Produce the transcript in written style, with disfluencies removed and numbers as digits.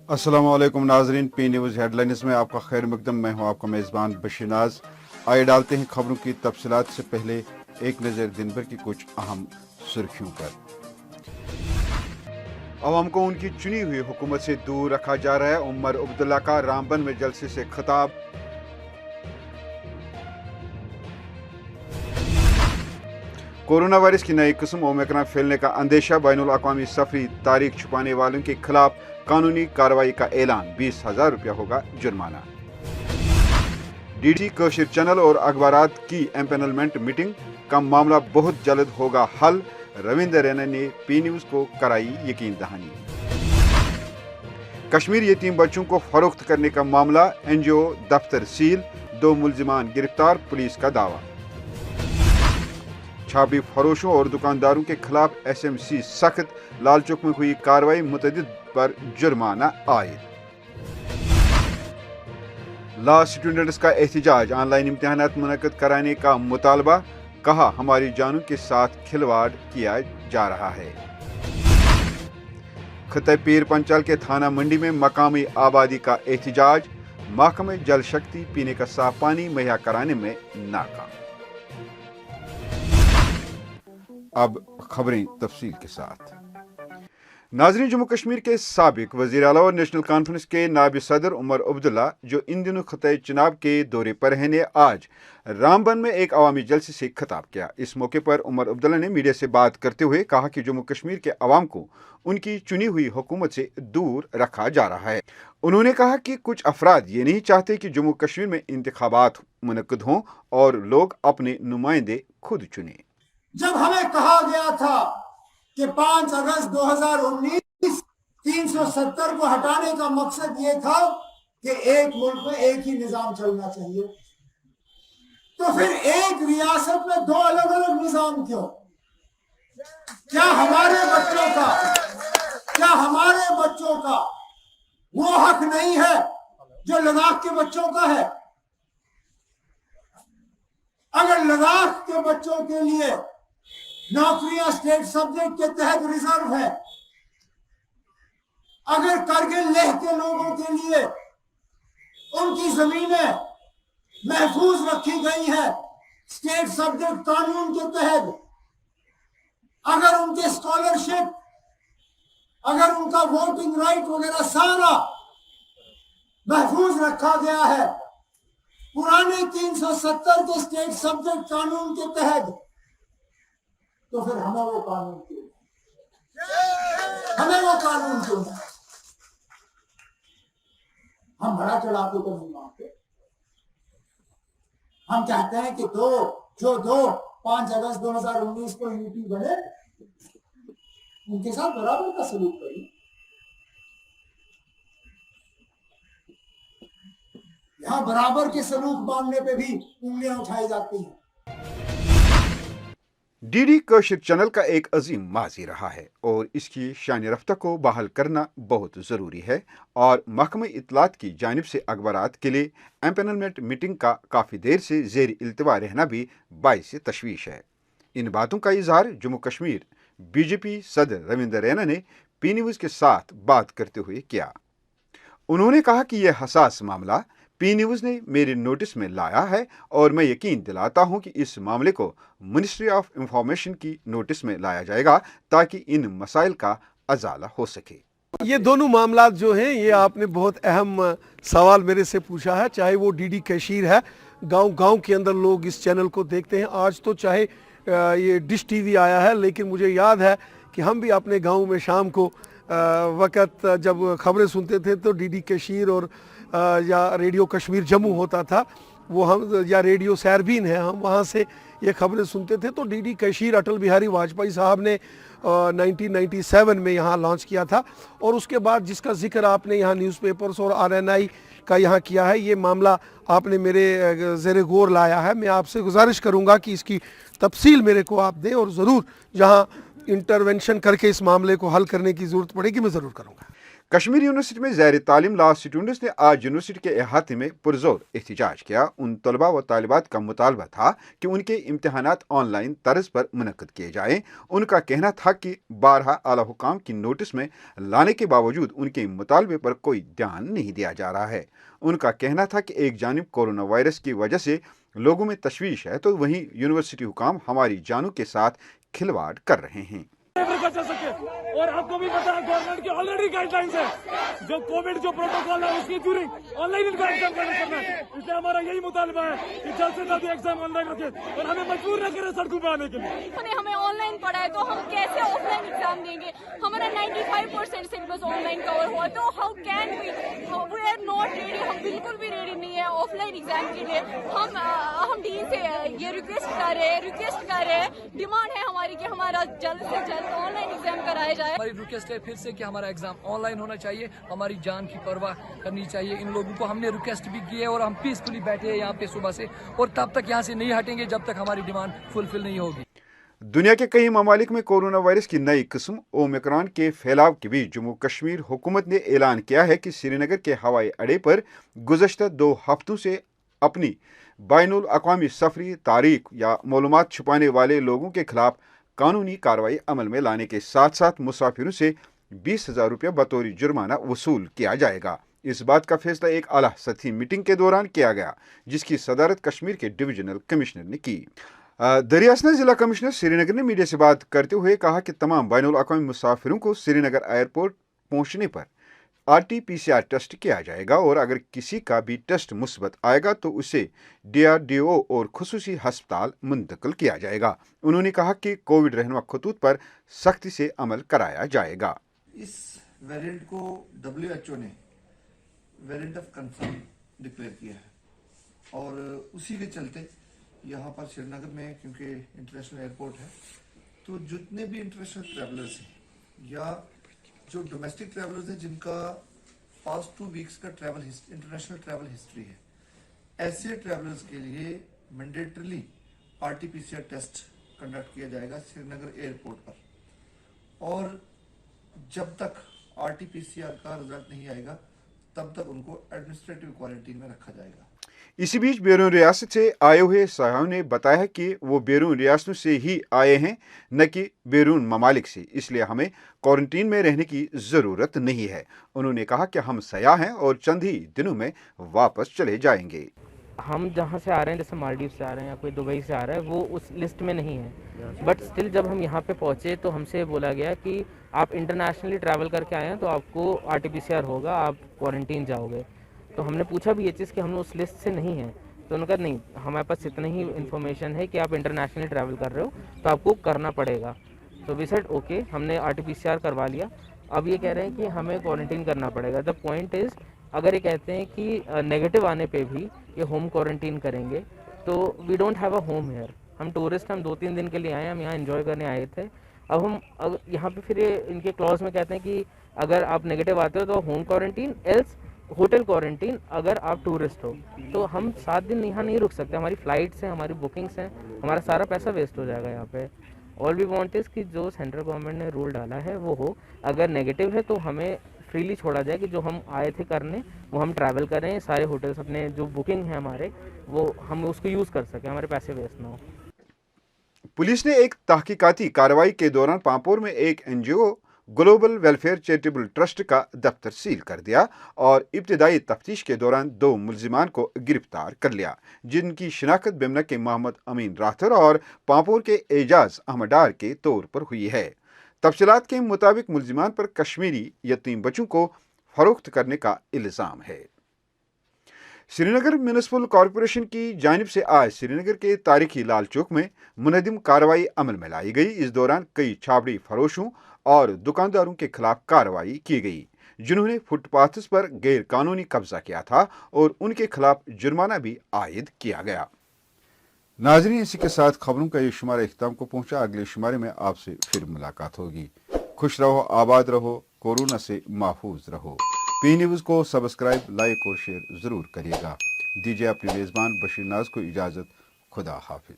अस्सलामु अलैकुम नाजरीन, पी न्यूज़ हेडलाइंस में आपका खैर मकदम। मैं हूं आपका मेज़बान बशीनाज। आइए डालते हैं खबरों की तफसीलात से पहले एक नज़र दिन भर की कुछ अहम सुर्खियों पर। अवाम को उनकी चुनी हुई हुकूमत से दूर रखा जा रहा है। उमर अब्दुल्ला का रामबन में जलसे से खिताब। कोरोना वायरस की नई किस्म ओमिक्रॉन फैलने का अंदेशा। बैनुल अक़वामी सफरी तारीख छुपाने वालों के खिलाफ कानूनी कार्रवाई का ऐलान। 20,000 रुपया होगा जुर्माना। डीडी कशिर चैनल और अखबारात की एम्पेनलमेंट मीटिंग का मामला बहुत जल्द होगा हल। रविंदर रैना ने पी न्यूज़ को कराई यकीन दहानी। कश्मीर यतीम बच्चों को फरोख्त करने का मामला। एनजीओ दफ्तर सील, 2 मुलजिमान गिरफ्तार, पुलिस का दावा। छाबी फरोशों और दुकानदारों के खिलाफ एसएमसी सख्त। लाल चौक में हुई कार्रवाई, मुतअद्दिद पर जुर्माना आयद। लॉ स्टूडेंट्स का एहतजाज, ऑनलाइन इम्तिहानात मुनक्किद कराने का मुतालबा। कहा हमारी जानों के साथ खिलवाड़ किया जा रहा है। खिते पीर पंचाल के थाना मंडी में मकामी आबादी का एहतजाज। महकमे जल शक्ति पीने का साफ पानी मुहैया कराने में नाकाम। अब खबरें तफसील के साथ। नाज़रीन, जम्मू कश्मीर के साबिक वज़ीर आला और नेशनल कॉन्फ्रेंस के नायब सदर उमर अब्दुल्ला, जो इन दिनों खिते चनाब के दौरे पर हैं, ने आज रामबन में एक अवामी जलसे से खिताब किया। इस मौके पर उमर अब्दुल्ला ने मीडिया से बात करते हुए कहा कि जम्मू कश्मीर के अवाम को उनकी चुनी हुई हुकूमत से दूर रखा जा रहा है। उन्होंने कहा कि कुछ अफराद ये नहीं चाहते कि जम्मू कश्मीर में इंतखाबात मुनक्किद हों और लोग अपने नुमाइंदे खुद चुनें। जब हमें कहा गया था कि 5 अगस्त 2019 370 को हटाने का मकसद ये था कि एक मुल्क में एक ही निजाम चलना चाहिए, तो फिर एक रियासत में 2 अलग अलग निजाम क्यों? क्या हमारे बच्चों का वो हक नहीं है जो लद्दाख के बच्चों का है? अगर लद्दाख के बच्चों के लिए नौकरियां स्टेट सब्जेक्ट के तहत रिजर्व है, अगर करगिल लेह के लोगों के लिए उनकी जमीनें महफूज रखी गई है स्टेट सब्जेक्ट कानून के तहत, अगर उनके स्कॉलरशिप, अगर उनका वोटिंग राइट वगैरह सारा महफूज रखा गया है पुराने 370 के स्टेट सब्जेक्ट कानून के तहत, तो फिर हमें वो कानून क्यों नहीं? हम बड़ा चढ़ा के तो नहीं मांगते। हम चाहते हैं कि 5 अगस्त 2019 को यूपी बने, उनके साथ बराबर का सलूक करिए। यहां बराबर के सलूक मांगने पे भी उंगलियां उठाई जाती हैं। डीडी कशिर चैनल का एक अजीम माजी रहा है और इसकी शान रफ्ता को बहाल करना बहुत ज़रूरी है, और महकमे इत्तलात की जानिब से अखबारात के लिए एम्पेनलमेंट मीटिंग का काफ़ी देर से ज़ेर इल्तिवा रहना भी बाइस तशवीश है। इन बातों का इजहार जम्मू कश्मीर बीजेपी सदर रविंदर रैना ने पी न्यूज़ के साथ बात करते हुए किया। उन्होंने कहा कि यह हसास मामला पी न्यूज़ ने मेरे नोटिस में लाया है और मैं यकीन दिलाता हूं कि इस मामले को मिनिस्ट्री ऑफ इंफॉर्मेशन की नोटिस में लाया जाएगा ताकि इन मसाइल का अजाला हो सके। ये दोनों मामलात जो हैं, ये आपने बहुत अहम सवाल मेरे से पूछा है। चाहे वो डीडी कशीर है, गांव के अंदर लोग इस चैनल को देखते हैं। आज तो चाहे ये डिश टीवी आया है, लेकिन मुझे याद है कि हम भी अपने गांव में शाम को वक़्त जब खबरें सुनते थे तो डीडी कशीर और या रेडियो कश्मीर जम्मू होता था, वो हम या रेडियो सैरबीन है, हम वहाँ से ये खबरें सुनते थे। तो डीडी कशीर अटल बिहारी वाजपेयी साहब ने 1997 में यहाँ लॉन्च किया था, और उसके बाद जिसका जिक्र आपने यहाँ न्यूज़पेपर्स और आरएनआई का यहाँ किया है, ये मामला आपने मेरे ज़ेरे गौर लाया है। मैं आपसे गुजारिश करूँगा कि इसकी तफसील मेरे को आप दें, और ज़रूर जहाँ इंटरवेंशन करके इस मामले को हल करने की ज़रूरत पड़ेगी मैं ज़रूर करूँगा। कश्मीर यूनिवर्सिटी में ज़ैर तालीम लॉ स्टूडेंट्स ने आज यूनिवर्सिटी के अहाते में पुरजोर एहतजाज किया। उन तलबा व तालिबात का मुतालबा था कि उनके इम्तहानात ऑनलाइन तर्ज पर मुनक्कद किए जाएं। उनका कहना था कि बारहा आला हुकाम की नोटिस में लाने के बावजूद उनके मुतालबे पर कोई ध्यान नहीं दिया जा रहा है। उनका कहना था कि एक जानिब कोरोना वायरस की वजह से लोगों में तशवीश है, तो वहीं यूनिवर्सिटी हुकाम हमारी जानों के साथ खिलवाड़ कर रहे हैं। चल सके। और आपको भी पता है गवर्नमेंट की ऑलरेडी गाइडलाइंस है, जो कोविड जो प्रोटोकॉल है उसकी ड्यूरिंग ऑनलाइन इनका एग्जाम करना है। इसलिए हमारा यही मुतालबा है कि जल्द से जल्द एग्जाम ऑनलाइन रखे और हमें मजबूर न करे सड़कों पर आने के लिए। हमें ऑनलाइन पढ़ा है तो हम कैसे ऑफलाइन एग्जाम देंगे? हमारा 95% सिलेबस ऑनलाइन कवर हुआ, तो how can we are not ready. हम बिल्कुल भी रेडी नहीं है ऑफलाइन एग्जाम के लिए। हम डीन से ये रिक्वेस्ट कर रहे हैं, डिमांड है हमारी कि हमारा जल्द से जल्द ऑनलाइन एग्जाम कराया जाए। हमारी रिक्वेस्ट है फिर से कि हमारा एग्जाम ऑनलाइन होना चाहिए, हमारी जान की परवाह करनी चाहिए। इन लोगों को हमने रिक्वेस्ट भी की है और हम पीसफुली बैठे हैं यहाँ पे सुबह से, और तब तक यहाँ से नहीं हटेंगे जब तक हमारी डिमांड फुलफिल नहीं होगी। दुनिया के कई ममालिक में कोरोना वायरस की नई किस्म ओमिक्रॉन के फैलाव के बीच जम्मू कश्मीर हुकूमत ने ऐलान किया है कि श्रीनगर के हवाई अड्डे पर गुज़श्ता 2 हफ्तों से अपनी बैनुल अक़वामी सफरी तारीख या मालूमात छुपाने वाले लोगों के खिलाफ कानूनी कार्रवाई अमल में लाने के साथ साथ मुसाफिरों से 20,000 रुपये बतौर जुर्माना वसूल किया जाएगा। इस बात का फैसला एक आला सतही मीटिंग के दौरान किया गया, जिसकी सदारत कश्मीर के डिविजनल कमिश्नर ने की। दरियासना जिला कमिश्नर श्रीनगर ने मीडिया से बात करते हुए कहा कि तमाम बैनुल अक़वामी मुसाफिरों को श्रीनगर एयरपोर्ट पहुंचने पर RT-PCR टेस्ट किया जाएगा और अगर किसी का भी टेस्ट मुस्बत आएगा तो उसे DRDO और खुसूसी हस्पताल मुंतकिल किया जाएगा। उन्होंने कहा कि कोविड रहनुमा खतूत पर सख्ती से अमल कराया जाएगा। इस वेरिएंट को WHO ने वेरिएंट ऑफ कंसर्न डिक्लेयर किया है और उसी के चलते यहाँ पर श्रीनगर में, क्योंकि इंटरनेशनल एयरपोर्ट है, तो जितने भी इंटरनेशनल ट्रैवलर्स हैं या जो डोमेस्टिक ट्रैवलर्स हैं जिनका पास्ट 2 वीक्स का इंटरनेशनल ट्रैवल हिस्ट्री है, ऐसे ट्रैवलर्स के लिए मैंडेटरीली RT-PCR टेस्ट कंडक्ट किया जाएगा श्रीनगर एयरपोर्ट पर। और जब तक RT-PCR का रिजल्ट नहीं आएगा तब तक उनको एडमिनिस्ट्रेटिव क्वारंटीन में रखा जाएगा। इसी बीच बैरून रियासत से आए हुए सयाहों ने बताया कि वो बैरून रियासतों से ही आए हैं, न कि बैरून ममालिक से, इसलिए हमें क्वारंटीन में रहने की ज़रूरत नहीं है। उन्होंने कहा कि हम सयाह हैं और चंद ही दिनों में वापस चले जाएंगे। हम जहाँ से आ रहे हैं, जैसे मालदीव से आ रहे हैं या कोई दुबई से आ रहा है, वो उस लिस्ट में नहीं है, बट स्टिल जब हम यहाँ पे पहुँचे तो हमसे बोला गया कि आप इंटरनेशनली ट्रैवल करके आए हैं तो आपको RT-PCR होगा, आप क्वारंटीन जाओगे। तो हमने पूछा भी ये चीज़ कि हम उस लिस्ट से नहीं हैं, तो उन्होंने कहा नहीं, हमारे पास इतना ही इन्फॉर्मेशन है कि आप इंटरनेशनली ट्रैवल कर रहे हो तो आपको करना पड़ेगा। तो वी सेड ओके, हमने RT-PCR करवा लिया। अब ये कह रहे हैं कि हमें क्वारंटीन करना पड़ेगा। द पॉइंट इज़, अगर ये कहते हैं कि नेगेटिव आने पे भी ये होम क्वारंटीन करेंगे तो we don't have a home here. हम टूरिस्ट, हम 2-3 दिन के लिए आए, हम यहाँ एंजॉय करने आए थे। अब हम यहाँ पे फिर इनके क्लॉज में कहते हैं कि अगर आप नेगेटिव आते हो तो home quarantine, else hotel quarantine अगर आप टूरिस्ट हो। तो हम 7 दिन यहाँ नहीं रुक सकते, हमारी फ़्लाइट्स हैं, हमारी बुकिंग्स हैं, हमारा सारा पैसा वेस्ट हो जाएगा यहाँ पे। ऑल वी वांट इज़ कि जो सेंट्रल गवर्नमेंट ने रूल डाला है वो हो, अगर नेगेटिव है तो हमें फ्रीली छोड़ा जाए कि जो हम आए थे करने वो हम ट्रैवल करें, सारे होटल्स अपने जो बुकिंग है हमारे वो हम उसको यूज़ कर सकें, हमारे पैसे वेस्ट ना हो। पुलिस ने एक तहकीकाती कार्रवाई के दौरान पांपोर में एक NGO global welfare charitable trust का दफ्तर सील कर दिया और इब्तिदाई तफ्तीश के दौरान 2 मुलजिमान को गिरफ्तार कर लिया, जिनकी शिनाख्त बेमना के मोहम्मद अमीन राथर और पांपोर के एजाज अहमद डार के तौर पर हुई है। तफसीलात के मुताबिक मुलजिमान पर कश्मीरी यतीम बच्चों को फरोख्त करने का इल्ज़ाम है। श्रीनगर म्यूनिसिपल कॉरपोरेशन की जानिब से आज श्रीनगर के तारीखी लाल चौक में मुनज़्ज़म कार्रवाई अमल में लाई गई। इस दौरान कई छाबड़ी फरोशों और दुकानदारों के खिलाफ कार्रवाई की गई, जिन्होंने फुटपाथ्स पर गैर कानूनी कब्जा किया था और उनके खिलाफ जुर्माना भी आयद किया गया। नाज़रीन, इसी के साथ खबरों का ये शुमारा इख्तिताम को पहुंचा। अगले शुमारे में आपसे फिर मुलाकात होगी। खुश रहो, आबाद रहो, कोरोना से महफूज रहो। P न्यूज़ को सब्सक्राइब, लाइक और शेयर ज़रूर करिएगा। दीजिए अपने मेज़बान बशीर नाज को इजाज़त। खुदा हाफिज।